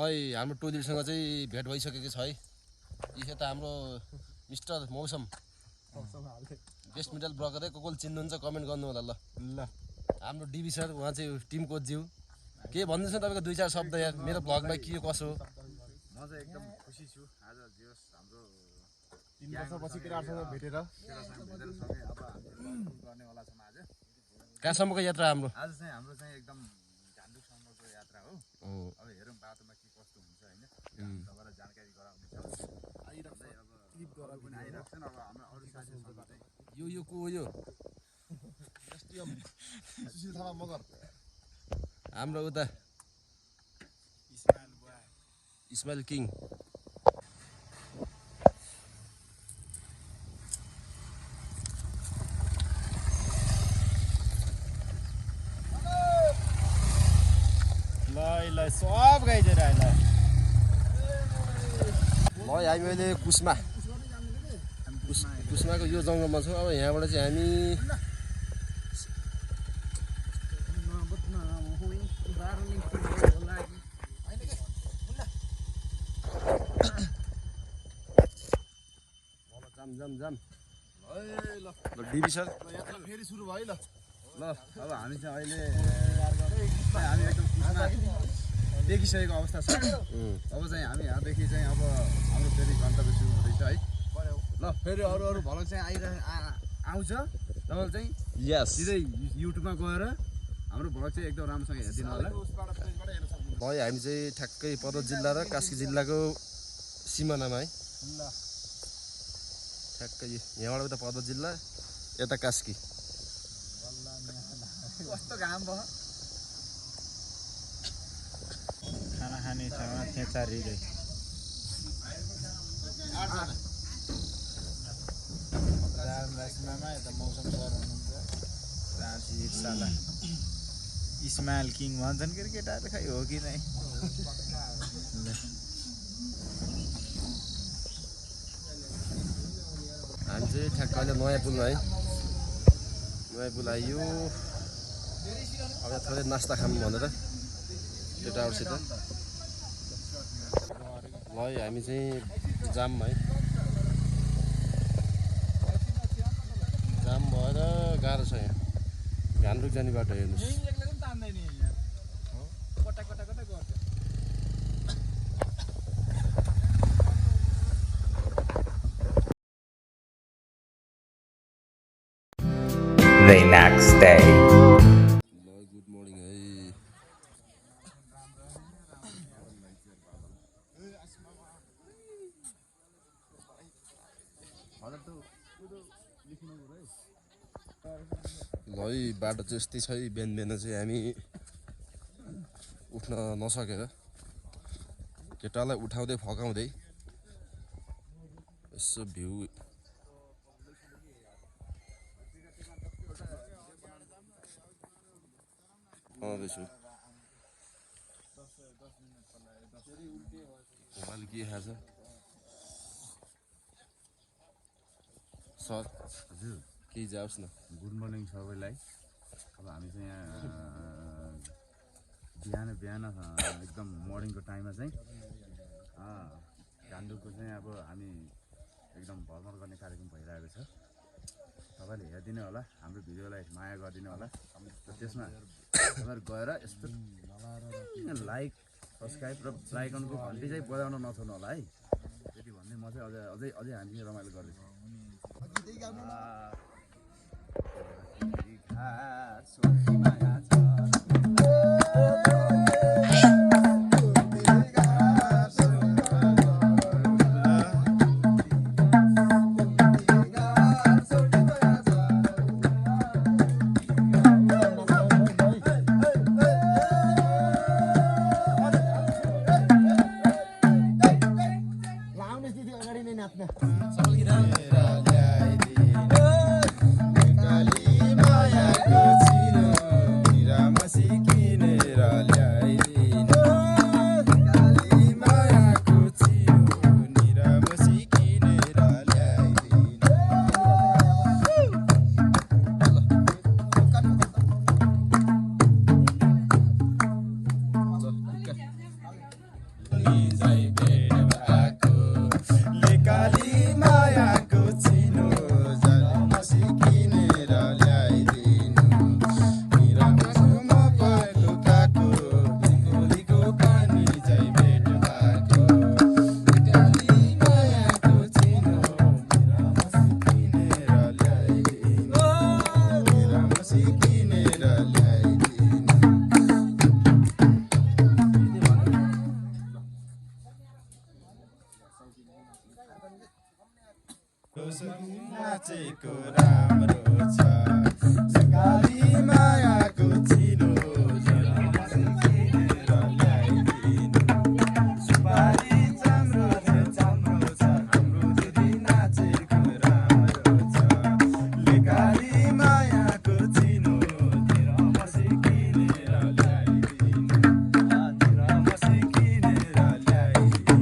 है हाम्रो टोलीसँग चाहिँ भेट भइसकेको छ है। यता हाम्रो मिस्टर मौसम बेस्ट मिडल ब्लगर है। को चिन्नुहुन्छ कमेन्ट गर्नु होला ल। हाम्रो डिबी सर उहाँ चाहिँ टिम कोच ज्यू के भन्दैछ तपाईको दुई चार शब्द यार मेरो ब्लगमा के कसो हो? म चाहिँ एकदम खुसी छु आज जियोस हाम्रो 3 वर्षपछि केटाहरुसँग भेटेर सँगै अब हामी गर्नेवाला छौँ आज। कहाँसम्मको यात्रा हाम्रो? आज चाहिँ हाम्रो चाहिँ एकदम झान्डुकसम्मको यात्रा हो। अब हेरौँ बाटोमा के कस्तो हुन्छ हैन, तपाईलाई जानकारी गराउने छ। अब क्लिप गरा पनि आइराख्छन्। अब हाम्रो अरु साथीहरुसँग चाहिँ यो को हो यो? एसटीएम सुशील थापा मगर हाम्रो उता इस्माइल किङ। ल सब गाइजहरु आइला ल हामी अहिले कुस्माको यो जङ्गलमा छौँ। अब यहाँबाट चाहिँ हामी जाम ल डिबी सर यात्रा फेरि सुरु भयो ल। अब हामी चाहिँ अहिले हामी एकदम कुस्मा देखिसकेको अवस्था छ। अब चाहिँ हामी यहाँदेखि चाहिँ अब हाम्रो फेरि गन्तव्य सुरु हुँदैछ है। ल फेरि अरू भ्लग चाहिँ आउँछ। तपाईले चाहिँ यस सिधै युट्युबमा गएर हाम्रो भ्लग चाहिँ एकदम राम्रोसँग हेरिदिनु होला। भयो हामी चाहिँ ठ्याक्कै पर्वत जिल्ला र कास्की जिल्लाको सिमानामा है। ठ्याक्कै यहाँबाट उता पर्वत जिल्ला यता कास्की। कस्तो घाम भयो। खाना खाने ठाउँमा थेचारीले राजमामा यता मौसम सर हुनुहुन्छ। राँची साला इस्माइल किङ भन्छन् के केटाहरु खै हो कि नै। हामी चाहिँ ठ्याक्क अहिले नयाँ पुलमा है। नयाँ पुल आइयो। अब थोरै नास्ता खाऊँ भनेर केटाहरूसित। ल हामी चाहिँ जाममा है। जाम भएर गाह्रो छ यहाँ। घान्द्रुक जाने बाटो हेर्नुहोस्। The next day. Good morning है। ल बाटो चाहिँ यस्तै छ है। बिहान बिहान चाहिँ हामी उठ्न नसकेर केटालाई उठाउँदै फकाउँदै यसो भ्यू आउँदैछु। मोबाइल के खान्छ सर? हजुर केही जाओस् न। गुड मर्निङ सबैलाई। अब हामी चाहिँ यहाँ बिहान एकदम मर्निङको टाइममा चाहिँ गान्तोकको चाहिँ अब हामी एकदम भ्रमण गर्ने कार्यक्रम भइरहेको छ। तपाईँले हेरिदिनु होला, हाम्रो भिडियोलाई माया गरिदिनु होला। त्यसमा तपाईँहरू गएर यस्तो लाइक सब्सक्राइब र लाइकनको घन्टी चाहिँ बजाउन नछोड्नु होला है। त्यति भन्दै म चाहिँ अझै हामी रमाइलो गर्दैछौँ। पानी झै भेट भएको लेकाली मायाको चिनो जलमसी किनेर ल्याइदिनु निरामोसम्म पाएको काको गोलीको पानी झै भेट भएको लेकाली मायाको चिनो निरामसी किनेर ल्याइदिनु निरामसी किनेर ल्याइदिनु नाचेको राम्रो छ सकाली मायाको चिनो जलमसी किनेर ल्याइदिनु सुपारी चाम्रो छ हाम्रो दिदी नाचेको राम्रो छ लेकाली मायाको चिनो जलमसी किनेर ल्याइदिनु जलमसी किनेर ल्याइदिनु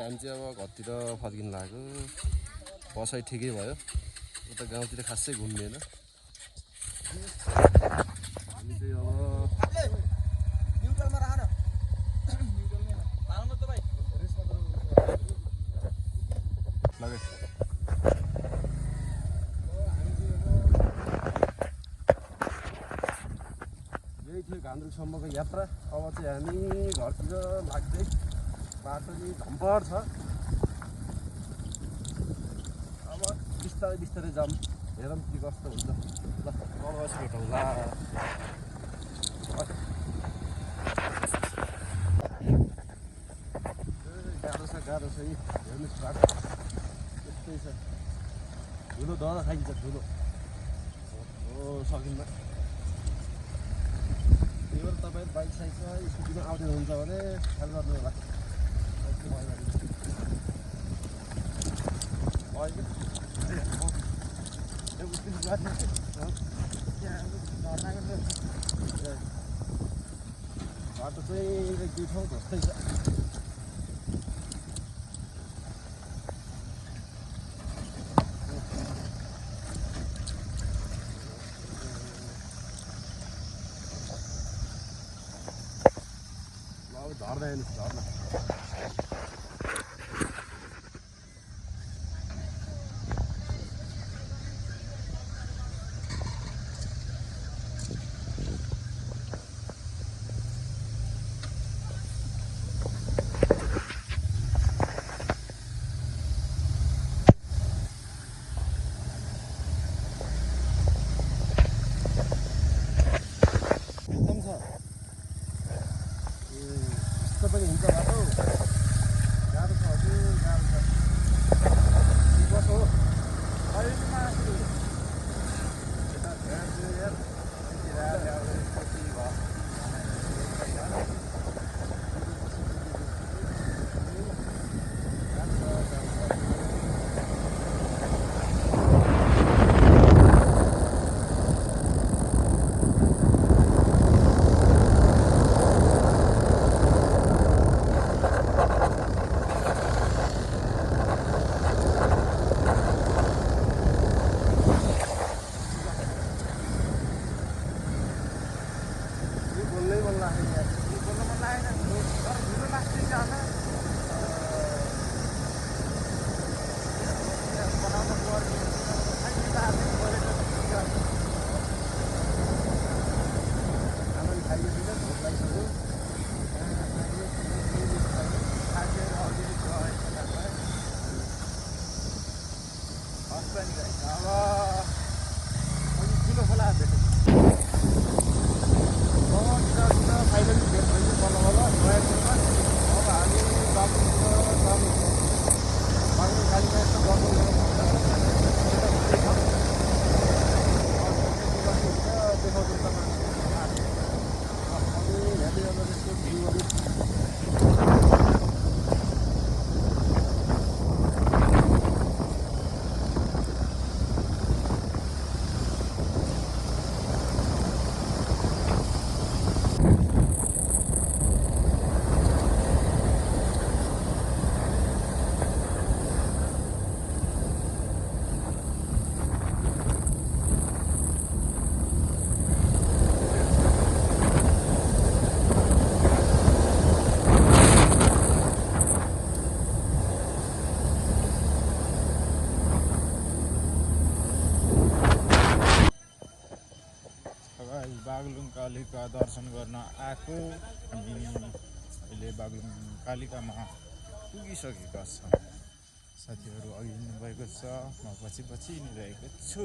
हामी चाहिँ अब घरतिर फर्किनु लाग्यो बसाइ ठिकै भयो उता गाउँतिर खासै घुम्दैन हामी चाहिँ अब यही थियो घान्द्रुकसम्मको यात्रा अब चाहिँ हामी घरतिर लाग्दै बाटो चाहिँ झम्पर छ अब बिस्तारै बिस्तारै जाऊँ हेरौँ के कस्तो हुन्छ ल बस भेटौँला गाह्रो छ यी हेर्नुहोस् बाटो यस्तै छ धुलो दर खाइन्छ धुलो हो सकिन्न त्यही भएर तपाईँ बाइक साइकमा स्कुटीमा आउँदै हुनुहुन्छ भने ख्याल गर्नु होला बाटो चाहिँ एक दुई ठाउँ जस्तै छ झर्ना हेर्नुहोस् झर्ना पनि हुन्छ बाटो गाह्रो छ हजुर गाह्रो छ बस हो बागलुङ कालिका दर्शन गर्न आएको हामी अहिले बागलुङ कालिकामा पुगिसकेका छौँ। साथीहरू अघि हिँड्नुभएको छ, म पछि पछि हिँडिरहेको छु।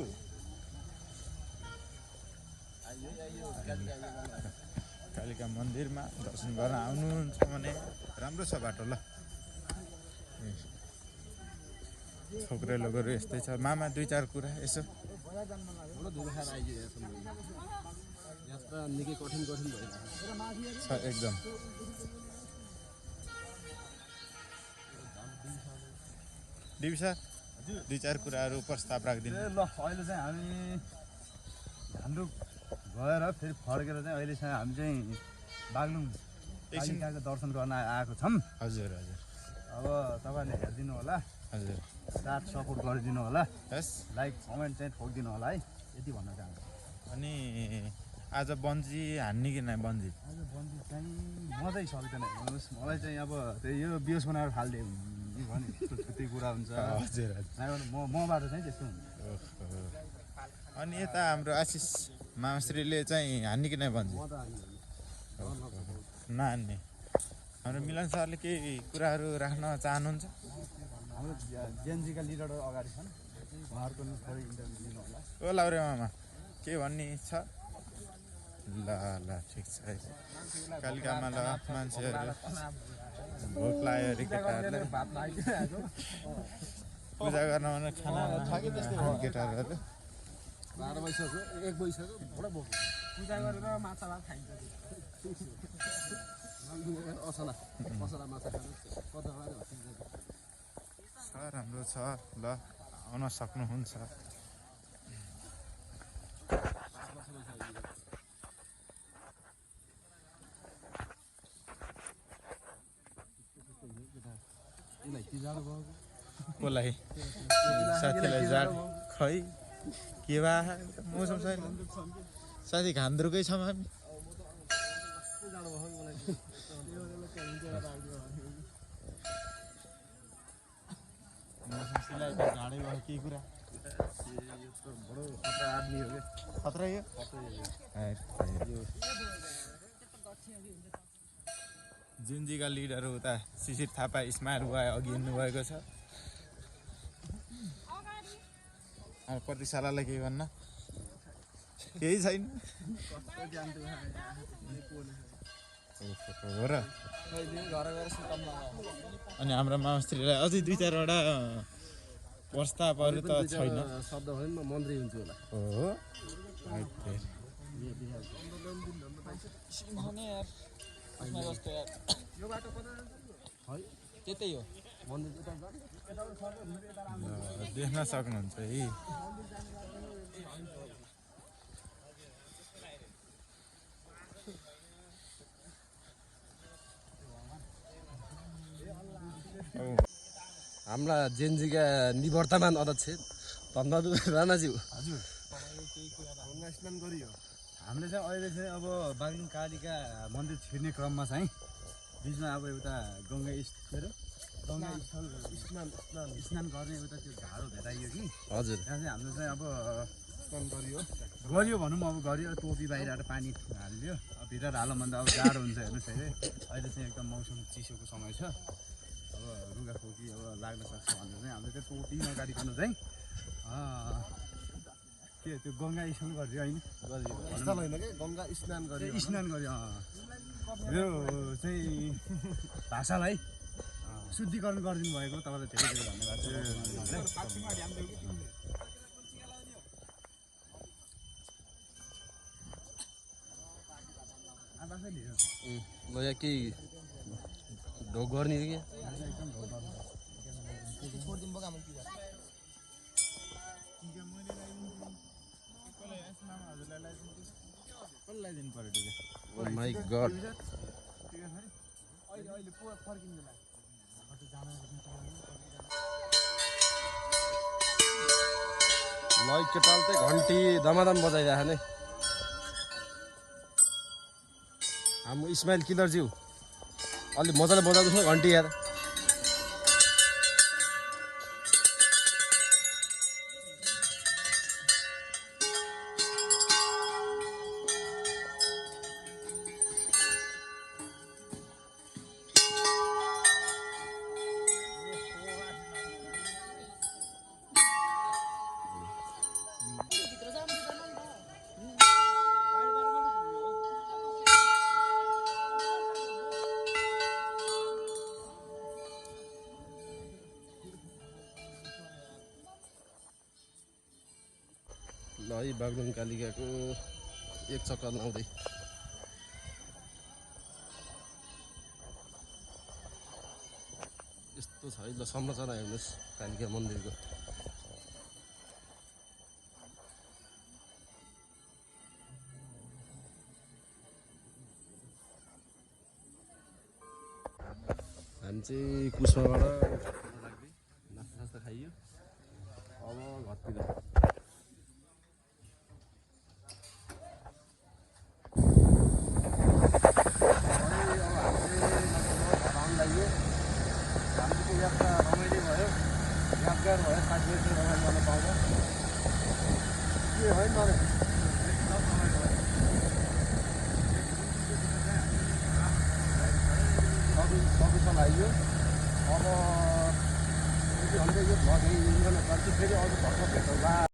कालिका मन्दिरमा दर्शन गर्न आउनुहुन्छ भने राम्रो छ बाटो ल। छोक्रे लोगोहरू यस्तै छ। मामा 2-4 कुरा यसो यात्रा निकै कठिन भइरहेको छ एकदम। दिविसा 2-4 कुराहरू प्रस्ताव राखिदिनु। ल अहिले चाहिँ हामी हाम्रो गएर फेरि फर्केर चाहिँ अहिले चाहिँ हामी चाहिँ बागलुङ कालिकाको दर्शन गर्न आएको छौँ। हजुर हजुर अब तपाईँहरूले हेरिदिनु होला, हजुर साथ सपोर्ट गरिदिनु होला, यस। लाइक कमेन्ट चाहिँ ठोकिदिनु होला है, यति भन्न चाहन्छु। अनि आज बन्जी हान्ने कि नै बन्जी? आज बन्दी चाहिँ म चाहिँ सक्दैन हेर्नुहोस्, मलाई चाहिँ अब त्यही यो बियोस बनाएर फाल्दियो भने छुट्टी कुरा हुन्छ। हजुर हजुर मबाट चाहिँ त्यस्तो हुन्छ। अनि यता हाम्रो आशिष मामाश्रीले चाहिँ हान्ने कि नै बन्जी? नहान्ने। हाम्रो मिलन सरले केही कुराहरू राख्न चाहनुहुन्छ? हाम्रो जेएनजीका लिडर अगाडि छन्, उहाँहरूको थोरै इन्टरभ्यू दिनु होला। ओ लाउरे मामा के भन्ने छ? ल ल ठिक छ है। कालिकामा ल मान्छेहरू भोक लाग्यो अरे केटाहरूलाई पूजा गर्न भने खाना केटाहरू 12 बजिसक्यो, 1 बजिसक्यो, बडा भोक। पूजा गरेर माछा भात खाइन्छ। असला माछा खानु कता छ, राम्रो छ ल, आउन सक्नुहुन्छ। कसलाई? साथीलाई जाड खै के भा मौसम छैन साथी, घान्द्रुकै छौँ हामी। मौसम सिलाइ घाँडै भयो के कुरा? बडो खतरा आदमी हो क्या। खतरा यो जिन्जीका लिडहरू उता शिशिर थापा इस्माइल बुवा अघि हिँड्नुभएको छ। अब प्रतिशालालाई केही भन्न केही छैन हो र। अनि हाम्रो मामास्त्रीलाई अझै 2-4वटा प्रस्तावहरू त छैन। शब्द भयो नि म मन्त्री हुन्छु होला। हो त्यतै हो देख्न सक्नुहुन्छ है। हाम्रा जेएनजीका निवर्तमान अध्यक्ष धनबहादुर राणाज्यू। हजुर गङ्गा स्नान गरियो। हामीले चाहिँ अहिले चाहिँ अब बागलुङ कालिका मन्दिर छिर्ने क्रममा चाहिँ बिचमा अब एउटा गङ्गा स्नान गर्ने एउटा त्यो झाडो भेटाइयो कि, हजुर त्यहाँ चाहिँ हाम्रो चाहिँ अब स्नान गरियो भनौँ, अब गरियो। टोपी बाहिरबाट पानी हालिदियो, अब भित्र हालौँ भन्दा अब जाडो हुन्छ। हेर्नुहोस् है, अहिले चाहिँ एकदम मौसम चिसोको समय छ, अब रुगाखोकी अब लाग्न सक्छ भनेर चाहिँ हामीले चाहिँ टोपी नगाडिकन चाहिँ के त्यो गङ्गा स्नान गरिदियो होइन, स्थल होइन कि गङ्गा स्नान गरियो। स्नान गरियो। यो चाहिँ भाषालाई शुद्धिकरण गरिदिनु भएको तपाईँलाई धेरै धेरै धन्यवाद छ। ल यहाँ केही ढोक गर्ने कि दिनु पर्यो टिका। माई गड ल केटाल चाहिँ घन्टी दमादम बजाइरहेको नै हाम्रो इस्माइल किलरज्यू अलि मजाले बजाउँदैछ घन्टी यार। ल है बागलुङ कालिकाको एक चक्कर लाउँदै यस्तो छ है ल संरचना हेर्नुहोस् कालिका मन्दिरको हामी चाहिँ कुस्माबाट नास्ता खाइयो अब घरतिर यात्रा रमाइलो भयो यादगार भयो साथीहरू रमाइलो गर्न पाउँदा के होइन भने सबै लाग्यो अब अन्त यो भ्लग यही गर्न चाहन्छु फेरि अरू भर्खर भेटौँला।